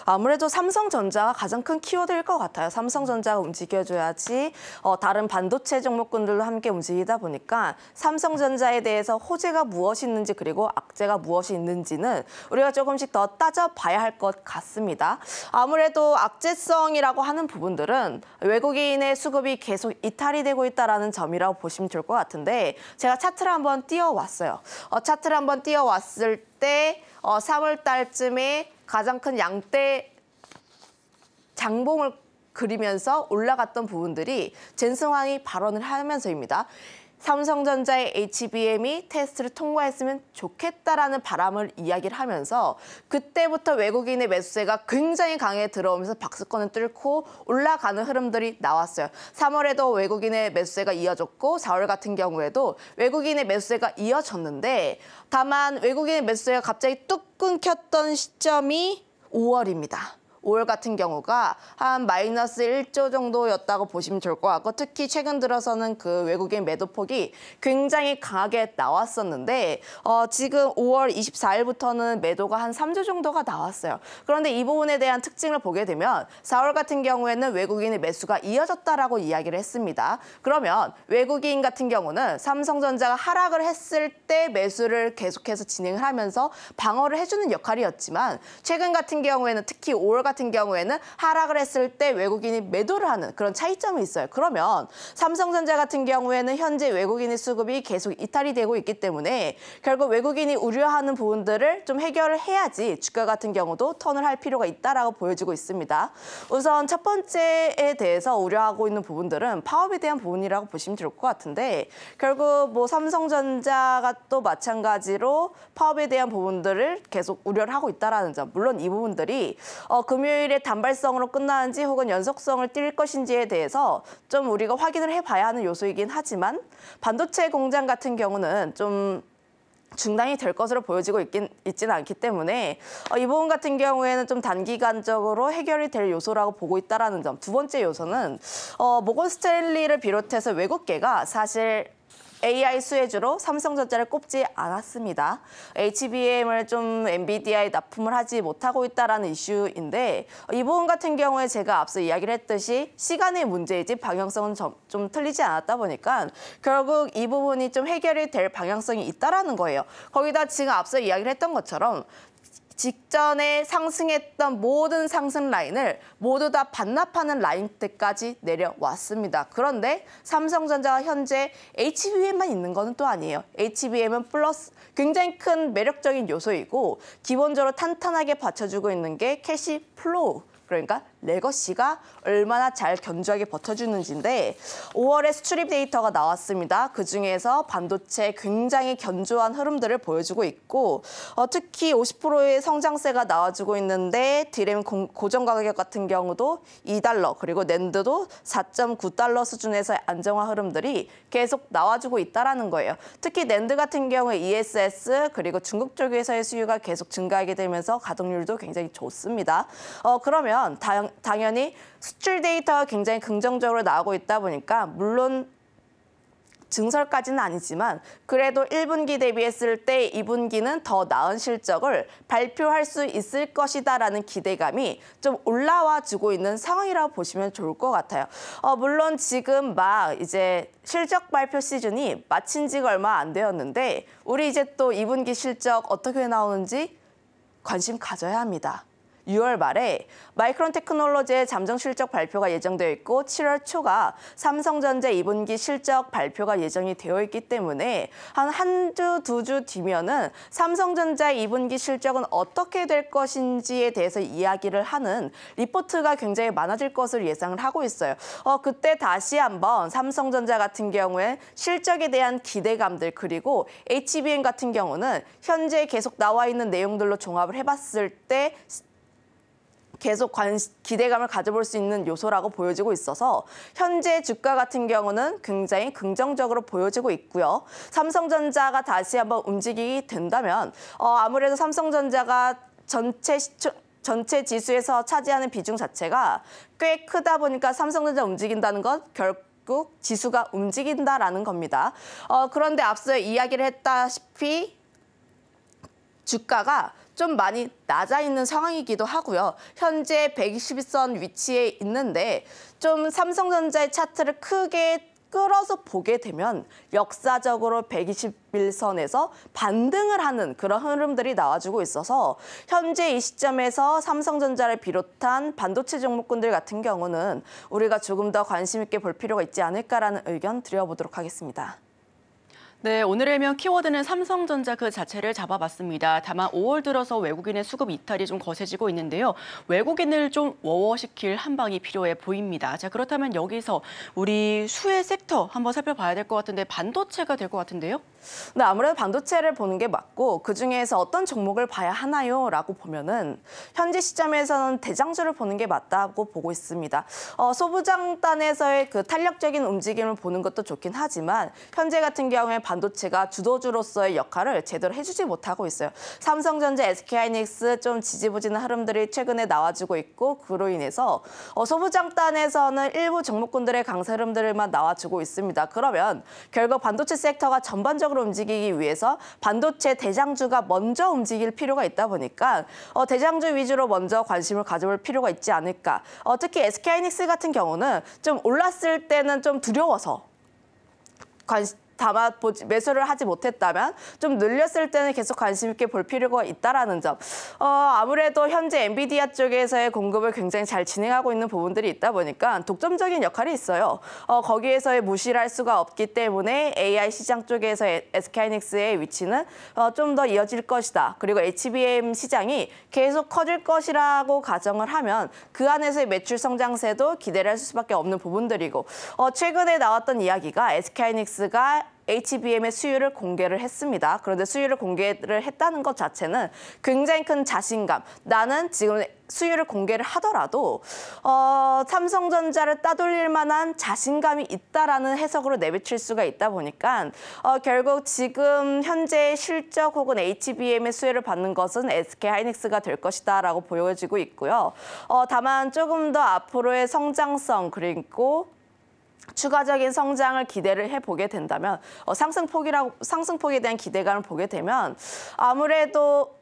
아무래도 삼성전자가 가장 큰 키워드일 것 같아요. 삼성전자가 움직여줘야지 다른 반도체 종목군들도 함께 움직이다 보니까 삼성전자에 대해서 호재가 무엇이 있는지 그리고 악재가 무엇이 있는지는 우리가 조금씩 더 따져봐야 할 것 같습니다. 아무래도 악재성이라고 하는 부분들은 외국인의 수급이 계속 이탈이 되고 있다는 점이라고 보시면 좋을 것 같은데 제가 차트를 한번 띄워왔어요. 차트를 한번 띄워왔을 때 3월 달쯤에 가장 큰 양대 장봉을 그리면서 올라갔던 부분들이 젠승황이 발언을 하면서입니다. 삼성전자의 HBM이 테스트를 통과했으면 좋겠다라는 바람을 이야기를 하면서 그때부터 외국인의 매수세가 굉장히 강하게 들어오면서 박스권을 뚫고 올라가는 흐름들이 나왔어요. 3월에도 외국인의 매수세가 이어졌고 4월 같은 경우에도 외국인의 매수세가 이어졌는데 다만 외국인의 매수세가 갑자기 뚝 끊겼던 시점이 5월입니다. 5월 같은 경우가 한 마이너스 1조 정도였다고 보시면 좋을 것 같고 특히 최근 들어서는 그 외국인 매도폭이 굉장히 강하게 나왔었는데 지금 5월 24일부터는 매도가 한 3조 정도가 나왔어요. 그런데 이 부분에 대한 특징을 보게 되면 4월 같은 경우에는 외국인의 매수가 이어졌다라고 이야기를 했습니다. 그러면 외국인 같은 경우는 삼성전자가 하락을 했을 때 매수를 계속해서 진행을 하면서 방어를 해주는 역할이었지만 최근 같은 경우에는 특히 5월 같은 경우에는 하락을 했을 때 외국인이 매도를 하는 그런 차이점이 있어요. 그러면 삼성전자 같은 경우에는 현재 외국인의 수급이 계속 이탈이 되고 있기 때문에 결국 외국인이 우려하는 부분들을 좀 해결을 해야지 주가 같은 경우도 턴을 할 필요가 있다라고 보여지고 있습니다. 우선 첫 번째에 대해서 우려하고 있는 부분들은 파업에 대한 부분이라고 보시면 좋을 것 같은데 결국 뭐 삼성전자가 또 마찬가지로 파업에 대한 부분들을 계속 우려를 하고 있다라는 점. 물론 이 부분들이 금요일에 단발성으로 끝나는지 혹은 연속성을 띌 것인지에 대해서 좀 우리가 확인을 해봐야 하는 요소이긴 하지만 반도체 공장 같은 경우는 좀 중단이 될 것으로 보여지고 있지는 않기 때문에 이 부분 같은 경우에는 좀 단기간적으로 해결이 될 요소라고 보고 있다는 점. 두 번째 요소는 모건 스탠리를 비롯해서 외국계가 사실 AI 수혜주로 삼성전자를 꼽지 않았습니다. HBM을 좀 엔비디아에 납품을 하지 못하고 있다는 이슈인데 이 부분 같은 경우에 제가 앞서 이야기를 했듯이 시간의 문제이지 방향성은 좀 틀리지 않았다 보니까 결국 이 부분이 좀 해결이 될 방향성이 있다는 거예요. 거기다 지금 앞서 이야기를 했던 것처럼 직전에 상승했던 모든 상승 라인을 모두 다 반납하는 라인대까지 내려왔습니다. 그런데 삼성전자가 현재 HBM만 있는 건 또 아니에요. HBM은 플러스 굉장히 큰 매력적인 요소이고 기본적으로 탄탄하게 받쳐주고 있는 게 캐시 플로우. 그러니까 레거시가 얼마나 잘 견조하게 버텨주는지인데 5월에 수출입 데이터가 나왔습니다. 그중에서 반도체 굉장히 견조한 흐름들을 보여주고 있고 특히 50%의 성장세가 나와주고 있는데 디램 고정 가격 같은 경우도 $2 그리고 낸드도 4.9달러 수준에서 안정화 흐름들이 계속 나와주고 있다는 거예요. 특히 낸드 같은 경우에 ESS 그리고 중국 쪽에서의 수요가 계속 증가하게 되면서 가동률도 굉장히 좋습니다. 그러면 당연히 수출 데이터가 굉장히 긍정적으로 나오고 있다 보니까 물론 증설까지는 아니지만 그래도 1분기 대비했을 때 2분기는 더 나은 실적을 발표할 수 있을 것이다라는 기대감이 좀 올라와 주고 있는 상황이라고 보시면 좋을 것 같아요. 물론 지금 막 이제 실적 발표 시즌이 마친 지가 얼마 안 되었는데 우리 이제 또 2분기 실적 어떻게 나오는지 관심 가져야 합니다. 6월 말에 마이크론 테크놀로지의 잠정 실적 발표가 예정되어 있고 7월 초가 삼성전자 2분기 실적 발표가 예정이 되어 있기 때문에 한 주, 두 주 뒤면은 삼성전자 2분기 실적은 어떻게 될 것인지에 대해서 이야기를 하는 리포트가 굉장히 많아질 것으로 예상을 하고 있어요. 그때 다시 한번 삼성전자 같은 경우에 실적에 대한 기대감들 그리고 HBM 같은 경우는 현재 계속 나와 있는 내용들로 종합을 해봤을 때 계속 기대감을 가져볼 수 있는 요소라고 보여지고 있어서 현재 주가 같은 경우는 굉장히 긍정적으로 보여지고 있고요. 삼성전자가 다시 한번 움직이게 된다면 아무래도 삼성전자가 전체 지수에서 차지하는 비중 자체가 꽤 크다 보니까 삼성전자 움직인다는 건 결국 지수가 움직인다라는 겁니다. 그런데 앞서 이야기를 했다시피 주가가 좀 많이 낮아 있는 상황이기도 하고요. 현재 120선 위치에 있는데 좀 삼성전자의 차트를 크게 끌어서 보게 되면 역사적으로 121선에서 반등을 하는 그런 흐름들이 나와주고 있어서 현재 이 시점에서 삼성전자를 비롯한 반도체 종목군들 같은 경우는 우리가 조금 더 관심 있게 볼 필요가 있지 않을까라는 의견 드려보도록 하겠습니다. 네, 오늘의 일명 키워드는 삼성전자 그 자체를 잡아봤습니다. 다만 5월 들어서 외국인의 수급 이탈이 좀 거세지고 있는데요. 외국인을 좀 워워시킬 한 방이 필요해 보입니다. 자, 그렇다면 여기서 우리 수혜 섹터 한번 살펴봐야 될 것 같은데 반도체가 될 것 같은데요? 네, 아무래도 반도체를 보는 게 맞고 그중에서 어떤 종목을 봐야 하나요? 라고 보면은 현재 시점에서는 대장주를 보는 게 맞다고 보고 있습니다. 소부장단에서의 그 탄력적인 움직임을 보는 것도 좋긴 하지만 현재 같은 경우에 반도체가 주도주로서의 역할을 제대로 해주지 못하고 있어요. 삼성전자, SK하이닉스 좀 지지부진한 흐름들이 최근에 나와주고 있고 그로 인해서 소부장단에서는 일부 종목군들의 강세 흐름들만 나와주고 있습니다. 그러면 결국 반도체 섹터가 전반적으로 움직이기 위해서 반도체 대장주가 먼저 움직일 필요가 있다 보니까 대장주 위주로 먼저 관심을 가져볼 필요가 있지 않을까. 특히 SK하이닉스 같은 경우는 좀 올랐을 때는 좀 두려워서 매수를 하지 못했다면 좀 늘렸을 때는 계속 관심 있게 볼 필요가 있다라는 점. 아무래도 현재 엔비디아 쪽에서의 공급을 굉장히 잘 진행하고 있는 부분들이 있다 보니까 독점적인 역할이 있어요. 거기에서의 무시를 할 수가 없기 때문에 AI 시장 쪽에서 SK하이닉스의 위치는 좀 더 이어질 것이다. 그리고 HBM 시장이 계속 커질 것이라고 가정을 하면 그 안에서의 매출 성장세도 기대를 할 수밖에 없는 부분들이고 최근에 나왔던 이야기가 SK하이닉스가 HBM의 수율을 공개를 했습니다. 그런데 수율을 공개를 했다는 것 자체는 굉장히 큰 자신감. 나는 지금 수율을 공개를 하더라도 삼성전자를 따돌릴 만한 자신감이 있다라는 해석으로 내비칠 수가 있다 보니까 결국 지금 현재 실적 혹은 HBM의 수혜를 받는 것은 SK하이닉스가 될 것이다라고 보여지고 있고요. 다만 조금 더 앞으로의 성장성 그리고 추가적인 성장을 기대를 해보게 된다면 상승폭에 대한 기대감을 보게 되면 아무래도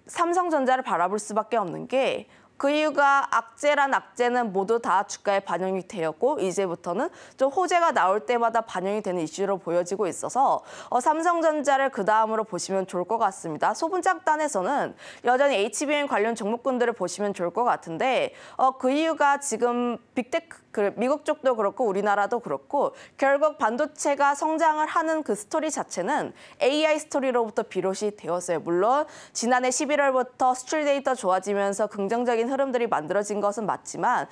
삼성전자를 바라볼 수밖에 없는 게 그 이유가 악재란 악재는 모두 다 주가에 반영이 되었고 이제부터는 좀 호재가 나올 때마다 반영이 되는 이슈로 보여지고 있어서 삼성전자를 그 다음으로 보시면 좋을 것 같습니다. 소분장단에서는 여전히 HBM 관련 종목군들을 보시면 좋을 것 같은데 그 이유가 지금 빅테크 미국 쪽도 그렇고 우리나라도 그렇고 결국 반도체가 성장을 하는 그 스토리 자체는 AI 스토리로부터 비롯이 되었어요. 물론 지난해 11월부터 수출 데이터 좋아지면서 긍정적인 흐름들이 만들어진 것은 맞지만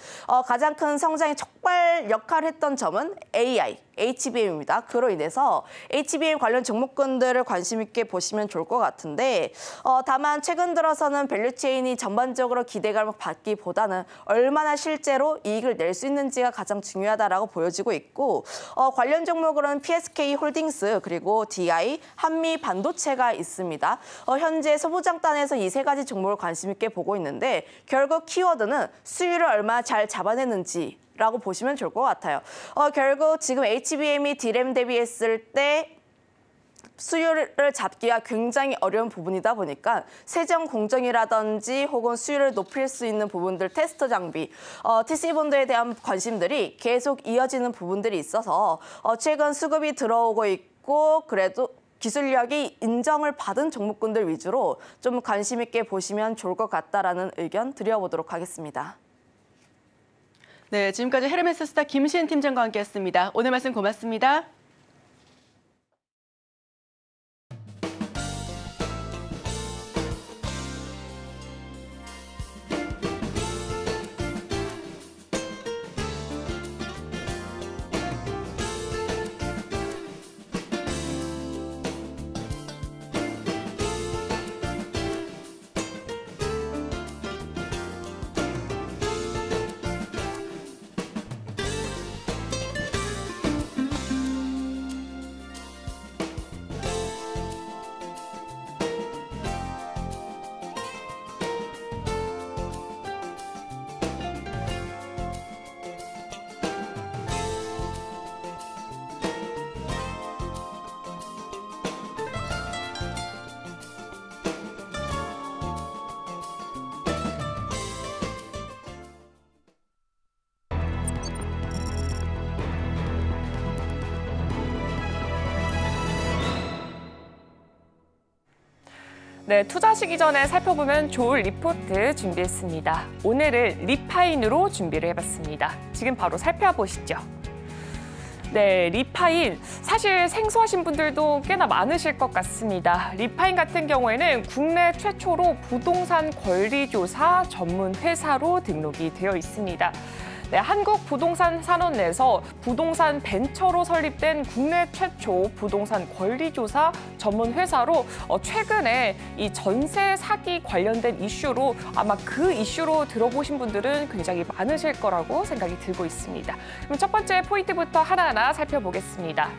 가장 큰 성장의 촉발 역할을 했던 점은 AI, HBM입니다. 그로 인해서 HBM 관련 종목군들을 관심 있게 보시면 좋을 것 같은데 다만 최근 들어서는 밸류체인이 전반적으로 기대감을 받기보다는 얼마나 실제로 이익을 낼 수 있는지가 가장 중요하다라고 보여지고 있고 관련 종목으로는 PSK 홀딩스 그리고 DI, 한미 반도체가 있습니다. 현재 소부장단에서 이 세 가지 종목을 관심 있게 보고 있는데 결국 키워드는 수율을 얼마나 잘 잡아내는지 라고 보시면 좋을 것 같아요. 결국 지금 HBM이 D램 대비했을 때 수율을 잡기가 굉장히 어려운 부분이다 보니까 세정 공정이라든지 혹은 수율을 높일 수 있는 부분들, 테스터 장비, TC본드에 대한 관심들이 계속 이어지는 부분들이 있어서 최근 수급이 들어오고 있고 그래도 기술력이 인정을 받은 종목군들 위주로 좀 관심 있게 보시면 좋을 것 같다라는 의견 드려보도록 하겠습니다. 네, 지금까지 헤르메스스타 김시은 팀장과 함께했습니다. 오늘 말씀 고맙습니다. 네, 투자하시기 전에 살펴보면 좋을 리포트 준비했습니다. 오늘은 리파인으로 준비를 해봤습니다. 지금 바로 살펴보시죠. 네, 리파인. 사실 생소하신 분들도 꽤나 많으실 것 같습니다. 리파인 같은 경우에는 국내 최초로 부동산 권리조사 전문 회사로 등록이 되어 있습니다. 네, 한국 부동산 산업 내에서 부동산 벤처로 설립된 국내 최초 부동산 권리조사 전문 회사로 최근에 이 전세 사기 관련된 이슈로 아마 그 이슈로 들어보신 분들은 굉장히 많으실 거라고 생각이 들고 있습니다. 그럼 첫 번째 포인트부터 하나하나 살펴보겠습니다.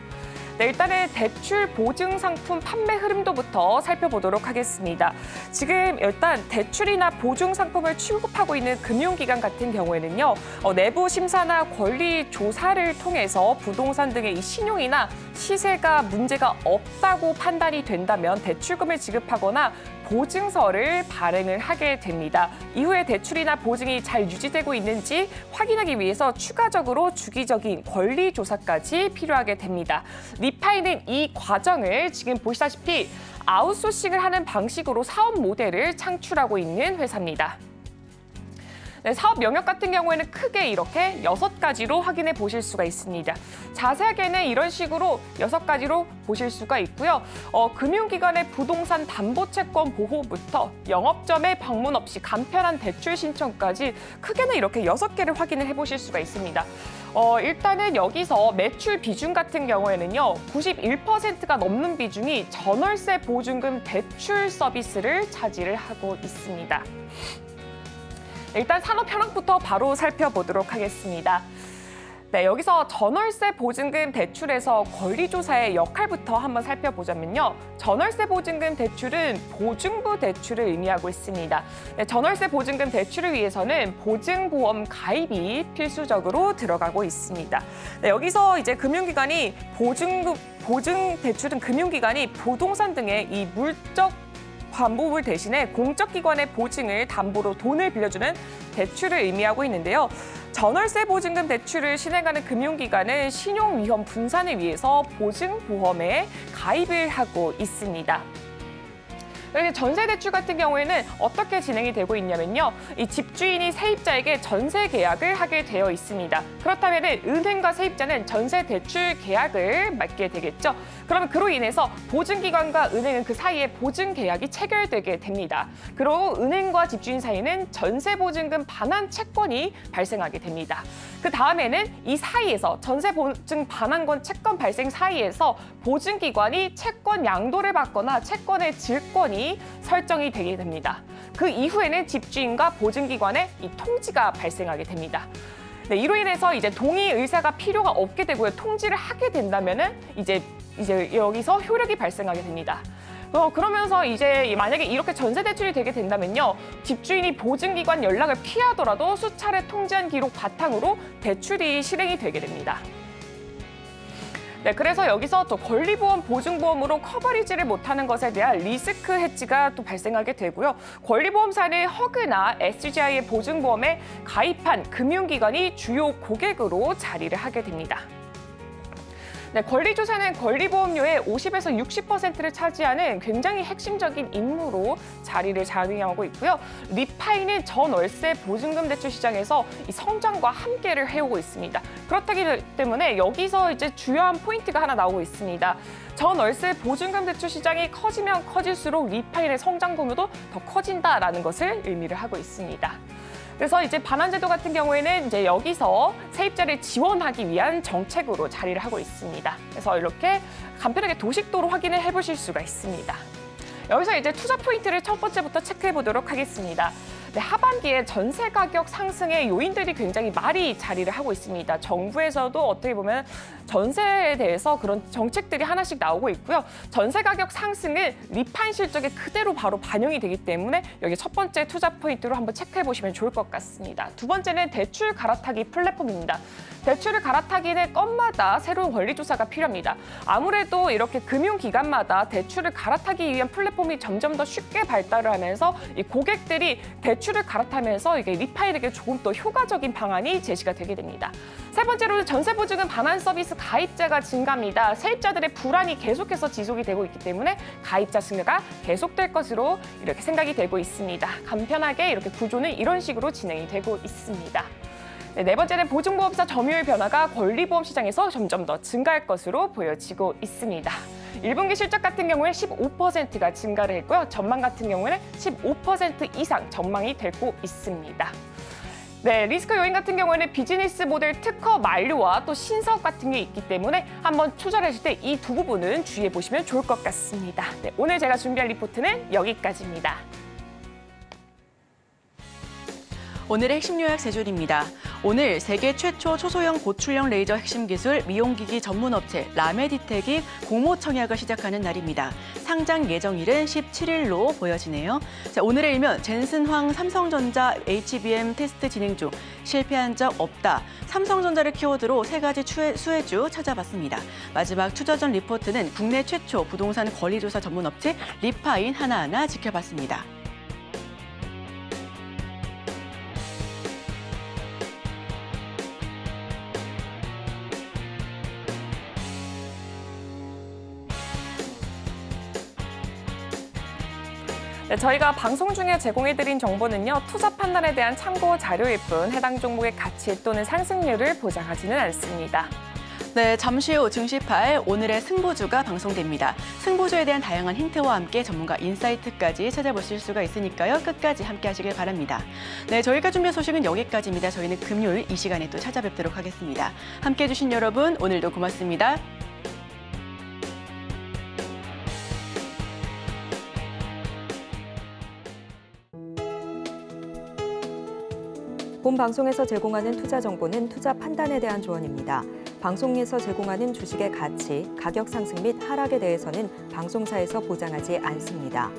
네, 일단은 대출 보증 상품 판매 흐름도부터 살펴보도록 하겠습니다. 지금 일단 대출이나 보증 상품을 취급하고 있는 금융기관 같은 경우에는요, 내부 심사나 권리 조사를 통해서 부동산 등의 이 신용이나 시세가 문제가 없다고 판단이 된다면 대출금을 지급하거나 보증서를 발행을 하게 됩니다. 이후에 대출이나 보증이 잘 유지되고 있는지 확인하기 위해서 추가적으로 주기적인 권리 조사까지 필요하게 됩니다. 리파이는 이 과정을 지금 보시다시피 아웃소싱을 하는 방식으로 사업 모델을 창출하고 있는 회사입니다. 네, 사업 영역 같은 경우에는 크게 이렇게 6가지로 확인해 보실 수가 있습니다. 자세하게는 이런 식으로 6가지로 보실 수가 있고요. 금융기관의 부동산 담보채권 보호부터 영업점에 방문 없이 간편한 대출 신청까지 크게는 이렇게 6개를 확인을 해보실 수가 있습니다. 일단은 여기서 매출 비중 같은 경우에는요, 91%가 넘는 비중이 전월세 보증금 대출 서비스를 차지를 하고 있습니다. 일단 산업 현황부터 바로 살펴보도록 하겠습니다. 네, 여기서 전월세 보증금 대출에서 권리조사의 역할부터 한번 살펴보자면요. 전월세 보증금 대출은 보증부 대출을 의미하고 있습니다. 네, 전월세 보증금 대출을 위해서는 보증보험 가입이 필수적으로 들어가고 있습니다. 네, 여기서 이제 금융기관이 보증 대출은 금융기관이 부동산 등의 이 물적 담보물 대신에 공적기관의 보증을 담보로 돈을 빌려주는 대출을 의미하고 있는데요. 전월세 보증금 대출을 진행하는 금융기관은 신용위험 분산을 위해서 보증보험에 가입을 하고 있습니다. 이렇게 전세 대출 같은 경우에는 어떻게 진행이 되고 있냐면요. 이 집주인이 세입자에게 전세 계약을 하게 되어 있습니다. 그렇다면 은행과 세입자는 전세 대출 계약을 맺게 되겠죠. 그러면 그로 인해서 보증기관과 은행은 그 사이에 보증 계약이 체결되게 됩니다. 그리고 은행과 집주인 사이에는 전세 보증금 반환 채권이 발생하게 됩니다. 그 다음에는 이 사이에서 전세 보증 반환권 채권 발생 사이에서 보증기관이 채권 양도를 받거나 채권의 질권이 설정이 되게 됩니다. 그 이후에는 집주인과 보증기관의 이 통지가 발생하게 됩니다. 네, 이로 인해서 이제 동의 의사가 필요가 없게 되고요. 통지를 하게 된다면은 이제 여기서 효력이 발생하게 됩니다. 그러면서 이제 만약에 이렇게 전세 대출이 되게 된다면요. 집주인이 보증기관 연락을 피하더라도 수차례 통지한 기록 바탕으로 대출이 실행이 되게 됩니다. 네, 그래서 여기서 또 권리보험, 보증보험으로 커버리지를 못하는 것에 대한 리스크 해지가 또 발생하게 되고요. 권리보험사는 허그나 SGI의 보증보험에 가입한 금융기관이 주요 고객으로 자리를 하게 됩니다. 네, 권리조사는 권리보험료의 50에서 60%를 차지하는 굉장히 핵심적인 임무로 자리를 자리하고 있고요. 리파이는 전월세 보증금 대출 시장에서 이 성장과 함께를 해오고 있습니다. 그렇기 때문에 여기서 이제 주요한 포인트가 하나 나오고 있습니다. 전월세 보증금 대출 시장이 커지면 커질수록 리파이의 성장 규모도 더 커진다라는 것을 의미를 하고 있습니다. 그래서 이제 반환제도 같은 경우에는 이제 여기서 세입자를 지원하기 위한 정책으로 자리를 하고 있습니다. 그래서 이렇게 간편하게 도식도로 확인을 해보실 수가 있습니다. 여기서 이제 투자 포인트를 첫 번째부터 체크해 보도록 하겠습니다. 네, 하반기에 전세 가격 상승의 요인들이 굉장히 많이 자리를 하고 있습니다. 정부에서도 어떻게 보면 전세에 대해서 그런 정책들이 하나씩 나오고 있고요. 전세 가격 상승은 리파이 실적에 그대로 바로 반영이 되기 때문에 여기 첫 번째 투자 포인트로 한번 체크해 보시면 좋을 것 같습니다. 두 번째는 대출 갈아타기 플랫폼입니다. 대출을 갈아타기는 건마다 새로운 권리조사가 필요합니다. 아무래도 이렇게 금융기관마다 대출을 갈아타기 위한 플랫폼이 점점 더 쉽게 발달을 하면서 이 고객들이 대출을 갈아타면서 이게 리파이에게 조금 더 효과적인 방안이 제시가 되게 됩니다. 세 번째로는 전세보증금 반환 서비스 가입자가 증가합니다. 세입자들의 불안이 계속해서 지속이 되고 있기 때문에 가입자 증가가 계속될 것으로 이렇게 생각이 되고 있습니다. 간편하게 이렇게 구조는 이런 식으로 진행이 되고 있습니다. 네 번째는 보증보험사 점유율 변화가 권리보험 시장에서 점점 더 증가할 것으로 보여지고 있습니다. 1분기 실적 같은 경우에 15%가 증가를 했고요. 전망 같은 경우에는 15% 이상 전망이 되고 있습니다. 네, 리스크 요인 같은 경우에는 비즈니스 모델 특허 만료와 또 신사업 같은 게 있기 때문에 한번 투자를 하실 때 이 두 부분은 주의해 보시면 좋을 것 같습니다. 네, 오늘 제가 준비한 리포트는 여기까지입니다. 오늘의 핵심 요약 세 줄입니다. 오늘 세계 최초 초소형 고출력 레이저 핵심 기술 미용기기 전문 업체 라메디텍이 공모 청약을 시작하는 날입니다. 상장 예정일은 17일로 보여지네요. 자, 오늘의 일면 젠슨황 삼성전자 HBM 테스트 진행 중 실패한 적 없다. 삼성전자를 키워드로 세 가지 수혜주 찾아봤습니다. 마지막 투자전 리포트는 국내 최초 부동산 권리조사 전문 업체 리파인 하나하나 지켜봤습니다. 네, 저희가 방송 중에 제공해드린 정보는요, 투자 판단에 대한 참고 자료일 뿐 해당 종목의 가치 또는 상승률을 보장하지는 않습니다. 네, 잠시 후 증시 8 오늘의 승부주가 방송됩니다. 승부주에 대한 다양한 힌트와 함께 전문가 인사이트까지 찾아보실 수가 있으니까요. 끝까지 함께 하시길 바랍니다. 네, 저희가 준비한 소식은 여기까지입니다. 저희는 금요일 이 시간에 또 찾아뵙도록 하겠습니다. 함께해 주신 여러분, 오늘도 고맙습니다. 본 방송에서 제공하는 투자 정보는 투자 판단에 대한 조언입니다. 방송에서 제공하는 주식의 가치, 가격 상승 및 하락에 대해서는 방송사에서 보장하지 않습니다.